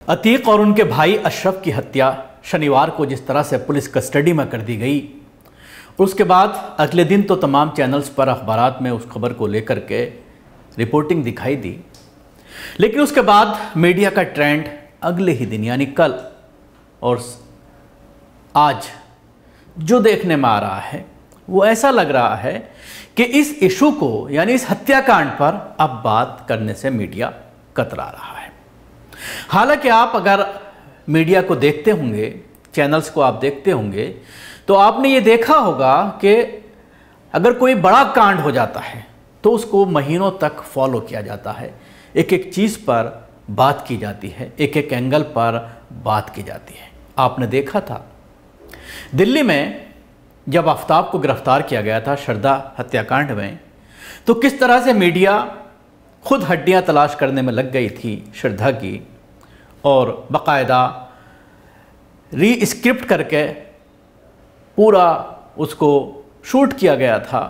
अतीक और उनके भाई अशरफ की हत्या शनिवार को जिस तरह से पुलिस कस्टडी में कर दी गई, उसके बाद अगले दिन तो तमाम चैनल्स पर अखबारात में उस खबर को लेकर के रिपोर्टिंग दिखाई दी, लेकिन उसके बाद मीडिया का ट्रेंड अगले ही दिन यानी कल और आज जो देखने में आ रहा है वो ऐसा लग रहा है कि इस इशू को यानी इस हत्याकांड पर अब बात करने से मीडिया कतरा रहा है। हालांकि आप अगर मीडिया को देखते होंगे, चैनल्स को आप देखते होंगे, तो आपने ये देखा होगा कि अगर कोई बड़ा कांड हो जाता है तो उसको महीनों तक फॉलो किया जाता है, एक एक चीज़ पर बात की जाती है, एक एक एंगल पर बात की जाती है। आपने देखा था दिल्ली में जब आफ्ताब को गिरफ्तार किया गया था शरदा हत्याकांड में, तो किस तरह से मीडिया खुद हड्डियां तलाश करने में लग गई थी श्रद्धा की, और बाकायदा रीस्क्रिप्ट करके पूरा उसको शूट किया गया था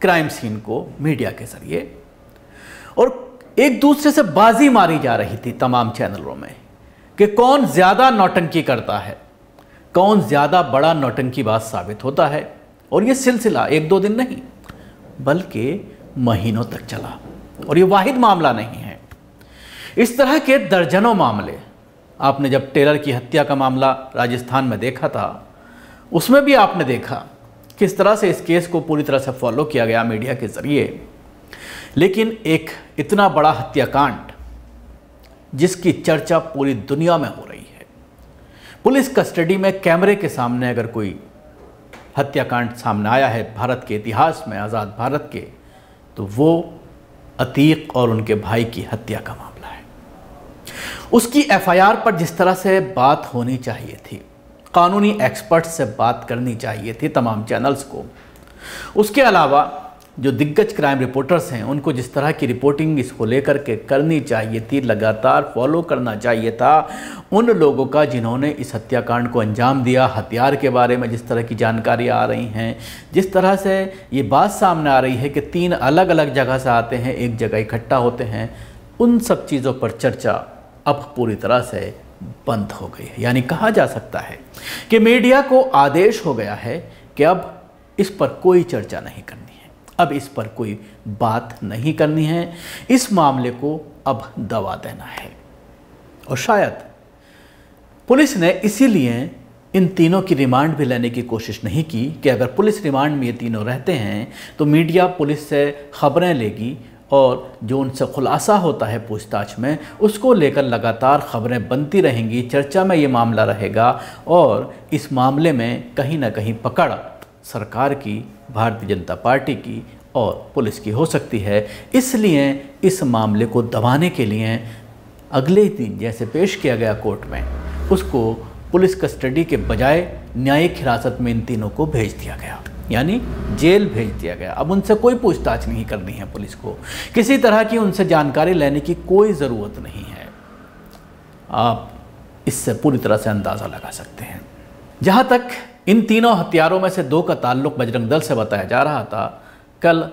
क्राइम सीन को मीडिया के ज़रिए, और एक दूसरे से बाजी मारी जा रही थी तमाम चैनलों में कि कौन ज़्यादा नौटंकी करता है, कौन ज़्यादा बड़ा नौटंकीबाज साबित होता है। और ये सिलसिला एक दो दिन नहीं बल्कि महीनों तक चला, और ये वाहिद मामला नहीं है। इस तरह के दर्जनों मामले आपने जब टेलर की हत्या का मामला राजस्थान में देखा था, उसमें भी आपने देखा किस तरह से इस केस को पूरी तरह से फॉलो किया गया मीडिया के ज़रिए। लेकिन एक इतना बड़ा हत्याकांड जिसकी चर्चा पूरी दुनिया में हो रही है, पुलिस कस्टडी में कैमरे के सामने अगर कोई हत्याकांड सामने आया है भारत के इतिहास में, आज़ाद भारत के, तो वो अतीक और उनके भाई की हत्या का मामला है। उसकी एफआईआर पर जिस तरह से बात होनी चाहिए थी, कानूनी एक्सपर्ट्स से बात करनी चाहिए थी तमाम चैनल्स को, उसके अलावा जो दिग्गज क्राइम रिपोर्टर्स हैं उनको जिस तरह की रिपोर्टिंग इसको लेकर के करनी चाहिए थी, लगातार फॉलो करना चाहिए था उन लोगों का जिन्होंने इस हत्याकांड को अंजाम दिया। हथियार के बारे में जिस तरह की जानकारी आ रही हैं, जिस तरह से ये बात सामने आ रही है कि 3 अलग अलग जगह से आते हैं, एक जगह इकट्ठा होते हैं, उन सब चीज़ों पर चर्चा अब पूरी तरह से बंद हो गई है। यानी कहा जा सकता है कि मीडिया को आदेश हो गया है कि अब इस पर कोई चर्चा नहीं करनी है, अब इस पर कोई बात नहीं करनी है, इस मामले को अब दबा देना है। और शायद पुलिस ने इसीलिए इन तीनों की रिमांड भी लेने की कोशिश नहीं की कि अगर पुलिस रिमांड में ये तीनों रहते हैं तो मीडिया पुलिस से खबरें लेगी और जो उनसे खुलासा होता है पूछताछ में उसको लेकर लगातार खबरें बनती रहेंगी, चर्चा में ये मामला रहेगा, और इस मामले में कहीं ना कहीं पकड़ सरकार की, भारतीय जनता पार्टी की और पुलिस की हो सकती है। इसलिए इस मामले को दबाने के लिए अगले ही दिन जैसे पेश किया गया कोर्ट में, उसको पुलिस कस्टडी के बजाय न्यायिक हिरासत में इन तीनों को भेज दिया गया, यानी जेल भेज दिया गया। अब उनसे कोई पूछताछ नहीं करनी है पुलिस को, किसी तरह की उनसे जानकारी लेने की कोई ज़रूरत नहीं है। आप इससे पूरी तरह से अंदाज़ा लगा सकते हैं। जहाँ तक इन तीनों हत्यारों में से 2 का ताल्लुक़ बजरंग दल से बताया जा रहा था, कल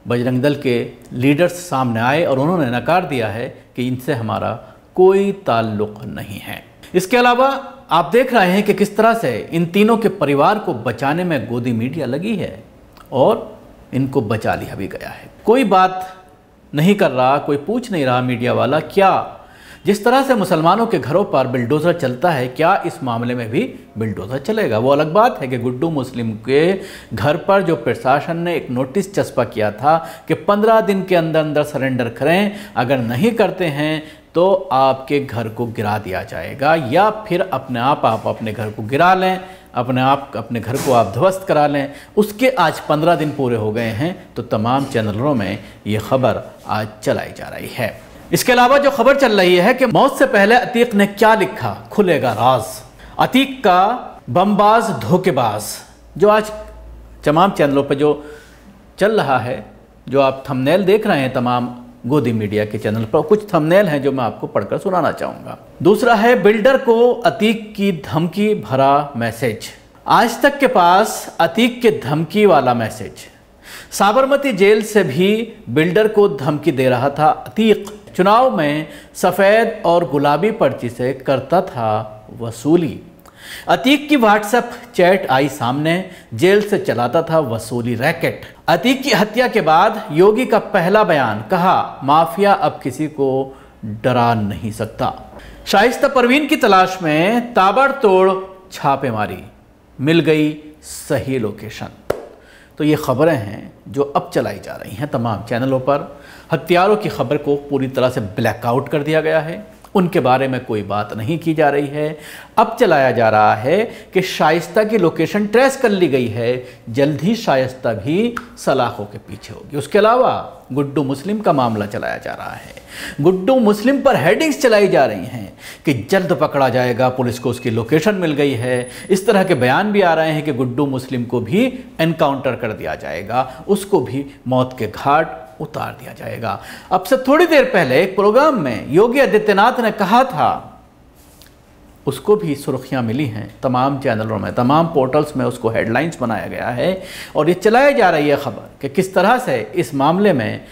बजरंग दल के लीडर्स सामने आए और उन्होंने नकार दिया है कि इनसे हमारा कोई ताल्लुक़ नहीं है। इसके अलावा आप देख रहे हैं कि किस तरह से इन तीनों के परिवार को बचाने में गोदी मीडिया लगी है और इनको बचा लिया भी गया है। कोई बात नहीं कर रहा, कोई पूछ नहीं रहा मीडिया वाला, क्या जिस तरह से मुसलमानों के घरों पर बिल्डोज़र चलता है क्या इस मामले में भी बिल्डोज़र चलेगा। वो अलग बात है कि गुड्डू मुस्लिम के घर पर जो प्रशासन ने एक नोटिस चस्पा किया था कि 15 दिन के अंदर अंदर सरेंडर करें, अगर नहीं करते हैं तो आपके घर को गिरा दिया जाएगा, या फिर अपने आप अपने घर को गिरा लें, अपने घर को आप ध्वस्त करा लें। उसके आज 15 दिन पूरे हो गए हैं, तो तमाम चैनलों में ये खबर आज चलाई जा रही है। इसके अलावा जो खबर चल रही है कि मौत से पहले अतीक ने क्या लिखा, खुलेगा राज। अतीक का बमबाज धोखेबाज, जो आज तमाम चैनलों पर जो चल रहा है, जो आप थंबनेल देख रहे हैं तमाम गोदी मीडिया के चैनल पर, कुछ थंबनेल हैं जो मैं आपको पढ़कर सुनाना चाहूँगा। दूसरा है बिल्डर को अतीक की धमकी भरा मैसेज। आज तक के पास अतीक के धमकी वाला मैसेज। साबरमती जेल से भी बिल्डर को धमकी दे रहा था अतीक। चुनाव में सफ़ेद और गुलाबी पर्ची से करता था वसूली। अतीक की व्हाट्सएप चैट आई सामने, जेल से चलाता था वसूली रैकेट। अतीक की हत्या के बाद योगी का पहला बयान, कहा माफिया अब किसी को डरा नहीं सकता। शाइस्ता परवीन की तलाश में ताबड़तोड़ छापेमारी, मिल गई सही लोकेशन। तो ये खबरें हैं जो अब चलाई जा रही हैं तमाम चैनलों पर। हत्यारों की खबर को पूरी तरह से ब्लैकआउट कर दिया गया है, उनके बारे में कोई बात नहीं की जा रही है। अब चलाया जा रहा है कि शाइस्ता की लोकेशन ट्रेस कर ली गई है, जल्द ही शाइस्ता भी सलाखों के पीछे होगी। उसके अलावा गुड्डू मुस्लिम का मामला चलाया जा रहा है। गुड्डू मुस्लिम पर हेडिंग्स चलाई जा रही हैं कि जल्द पकड़ा जाएगा, पुलिस को उसकी लोकेशन मिल गई है। इस तरह के बयान भी आ रहे हैं कि गुड्डू मुस्लिम को भी एनकाउंटर कर दिया जाएगा, उसको भी मौत के घाट उतार दिया जाएगा। अब से थोड़ी देर पहले एक प्रोग्राम में योगी आदित्यनाथ ने कहा था, उसको भी सुर्खियां मिली हैं तमाम चैनलों में, तमाम पोर्टल्स में उसको हेडलाइंस बनाया गया है और ये चलाई जा रही है खबर कि किस तरह से इस मामले में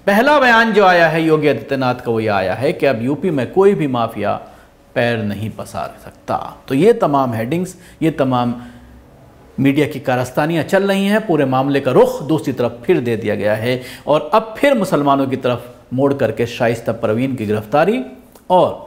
पहला बयान जो आया है योगी आदित्यनाथ का वो ये आया है कि अब यूपी में कोई भी माफिया पैर नहीं पसार सकता। तो ये तमाम हेडिंग्स, ये तमाम मीडिया की कारस्तानियाँ चल रही हैं। पूरे मामले का रुख दूसरी तरफ फिर दे दिया गया है और अब फिर मुसलमानों की तरफ मोड़ करके शाइस्ता परवीन की गिरफ्तारी और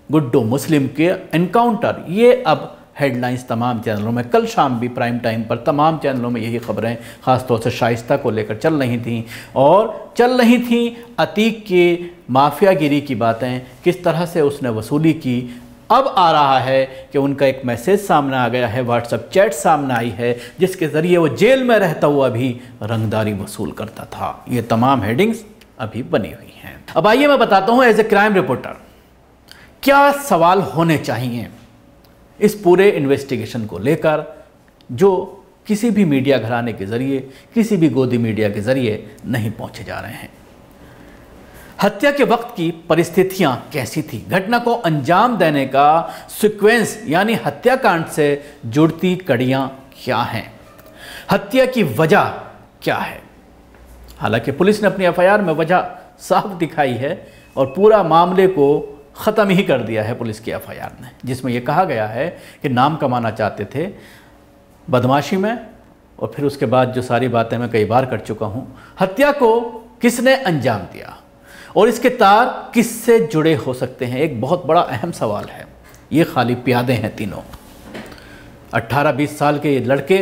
गुड्डू मुस्लिम के एनकाउंटर, ये अब हेडलाइंस तमाम चैनलों में, कल शाम भी प्राइम टाइम पर तमाम चैनलों में यही खबरें ख़ासतौर से शाइस्ता को लेकर चल रही थीं और चल रही थीं अतीक के माफियागिरी की बातें, किस तरह से उसने वसूली की। अब आ रहा है कि उनका एक मैसेज सामने आ गया है, व्हाट्सएप चैट सामने आई है जिसके ज़रिए वो जेल में रहता हुआ भी रंगदारी वसूल करता था। ये तमाम हेडिंग्स अभी बनी हुई हैं। अब आइए मैं बताता हूँ एज ए क्राइम रिपोर्टर क्या सवाल होने चाहिए इस पूरे इन्वेस्टिगेशन को लेकर, जो किसी भी मीडिया घराने के ज़रिए, किसी भी गोदी मीडिया के ज़रिए नहीं पहुँचे जा रहे हैं। हत्या के वक्त की परिस्थितियां कैसी थी, घटना को अंजाम देने का सीक्वेंस यानी हत्याकांड से जुड़ती कड़ियां क्या हैं, हत्या की वजह क्या है। हालांकि पुलिस ने अपनी एफआईआर में वजह साफ दिखाई है और पूरा मामले को ख़त्म ही कर दिया है पुलिस की एफआईआर ने, जिसमें यह कहा गया है कि नाम कमाना चाहते थे बदमाशी में। और फिर उसके बाद जो सारी बातें मैं कई बार कर चुका हूँ, हत्या को किसने अंजाम दिया और इसके तार किससे जुड़े हो सकते हैं, एक बहुत बड़ा अहम सवाल है। ये खाली प्यादे हैं तीनों, 18-20 साल के ये लड़के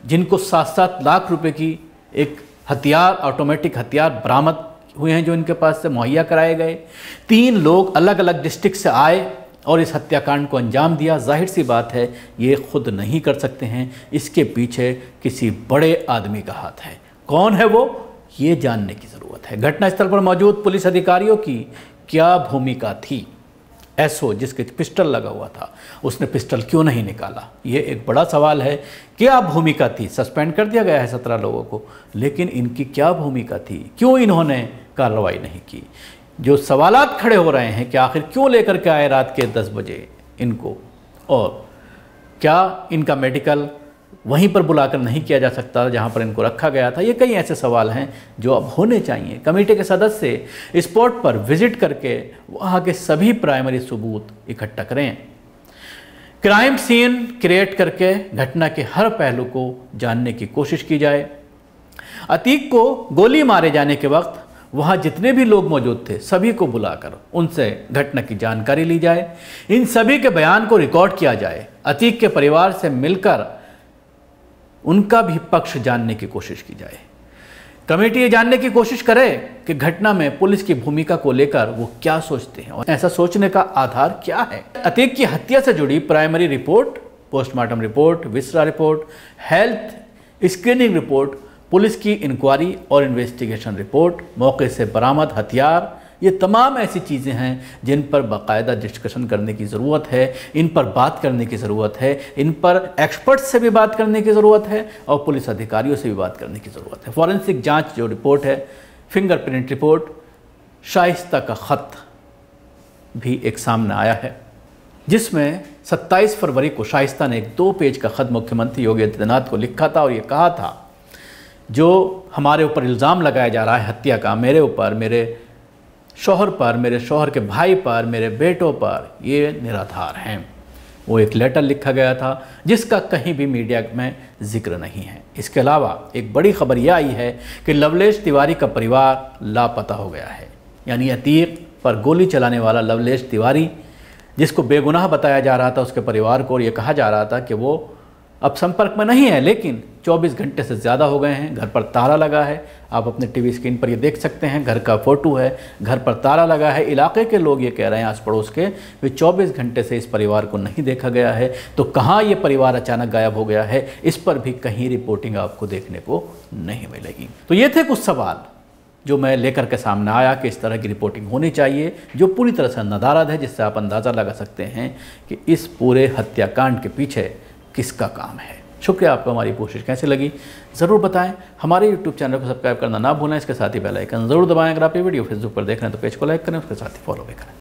जिनको 7-7 लाख रुपए की एक हथियार, ऑटोमेटिक हथियार बरामद हुए हैं जो इनके पास से मुहैया कराए गए। 3 लोग अलग अलग डिस्ट्रिक्ट से आए और इस हत्याकांड को अंजाम दिया। जाहिर सी बात है ये खुद नहीं कर सकते हैं, इसके पीछे किसी बड़े आदमी का हाथ है। कौन है वो, ये जानने की ज़रूरत है। घटनास्थल पर मौजूद पुलिस अधिकारियों की क्या भूमिका थी। एसओ जिसके पिस्टल लगा हुआ था, उसने पिस्टल क्यों नहीं निकाला, ये एक बड़ा सवाल है। क्या भूमिका थी, सस्पेंड कर दिया गया है 17 लोगों को, लेकिन इनकी क्या भूमिका थी, क्यों इन्होंने कार्रवाई नहीं की। जो सवालात खड़े हो रहे हैं कि आखिर क्यों लेकर के आए रात के 10 बजे इनको, और क्या इनका मेडिकल वहीं पर बुलाकर नहीं किया जा सकता जहां पर इनको रखा गया था। ये कई ऐसे सवाल हैं जो अब होने चाहिए। कमेटी के सदस्य स्पॉट पर विजिट करके वहाँ के सभी प्राइमरी सबूत इकट्ठा करें, क्राइम सीन क्रिएट करके घटना के हर पहलू को जानने की कोशिश की जाए। अतीक को गोली मारे जाने के वक्त वहाँ जितने भी लोग मौजूद थे सभी को बुलाकर उनसे घटना की जानकारी ली जाए, इन सभी के बयान को रिकॉर्ड किया जाए, अतीक के परिवार से मिलकर उनका भी पक्ष जानने की कोशिश की जाए। कमेटी ये जानने की कोशिश करे कि घटना में पुलिस की भूमिका को लेकर वो क्या सोचते हैं और ऐसा सोचने का आधार क्या है। अतीक की हत्या से जुड़ी primary report, postmortem report, viscera report, health screening report, police की इंक्वायरी और इन्वेस्टिगेशन रिपोर्ट, मौके से बरामद हथियार, ये तमाम ऐसी चीज़ें हैं जिन पर बाकायदा डिस्कशन करने की ज़रूरत है, इन पर बात करने की ज़रूरत है, इन पर एक्सपर्ट्स से भी बात करने की ज़रूरत है और पुलिस अधिकारियों से भी बात करने की ज़रूरत है। फॉरेंसिक जांच जो रिपोर्ट है, फिंगरप्रिंट रिपोर्ट, शाइस्ता का ख़त भी एक सामने आया है जिसमें 27 फरवरी को शाइस्ता ने एक 2 पेज का ख़त मुख्यमंत्री योगी आदित्यनाथ को लिखा था और ये कहा था, जो हमारे ऊपर इल्ज़ाम लगाया जा रहा है हत्या का, मेरे ऊपर, मेरे शौहर पर, मेरे शौहर के भाई पर, मेरे बेटों पर ये निराधार हैं। वो एक लेटर लिखा गया था जिसका कहीं भी मीडिया में जिक्र नहीं है। इसके अलावा एक बड़ी खबर यह आई है कि लवलेश तिवारी का परिवार लापता हो गया है। यानी अतीक पर गोली चलाने वाला लवलेश तिवारी, जिसको बेगुनाह बताया जा रहा था उसके परिवार को, और ये कहा जा रहा था कि वो अब संपर्क में नहीं है, लेकिन 24 घंटे से ज़्यादा हो गए हैं। घर पर ताला लगा है, आप अपने टीवी स्क्रीन पर ये देख सकते हैं, घर का फ़ोटो है, घर पर ताला लगा है। इलाके के लोग ये कह रहे हैं, आस पड़ोस के, वे 24 घंटे से इस परिवार को नहीं देखा गया है। तो कहाँ ये परिवार अचानक गायब हो गया है, इस पर भी कहीं रिपोर्टिंग आपको देखने को नहीं मिलेगी। तो ये थे कुछ सवाल जो मैं लेकर के सामने आया कि इस तरह की रिपोर्टिंग होनी चाहिए, जो पूरी तरह से नदारद है, जिससे आप अंदाज़ा लगा सकते हैं कि इस पूरे हत्याकांड के पीछे किसका काम है। शुक्रिया। आपको हमारी कोशिश कैसे लगी ज़रूर बताएं। हमारे YouTube चैनल को सब्सक्राइब करना ना भूलें। इसके साथ ही बेल आइकन ज़रूर दबाएं। अगर आप ये वीडियो फेसबुक पर देख रहे हैं तो पेज को लाइक करें, उसके साथ ही फॉलो भी करें।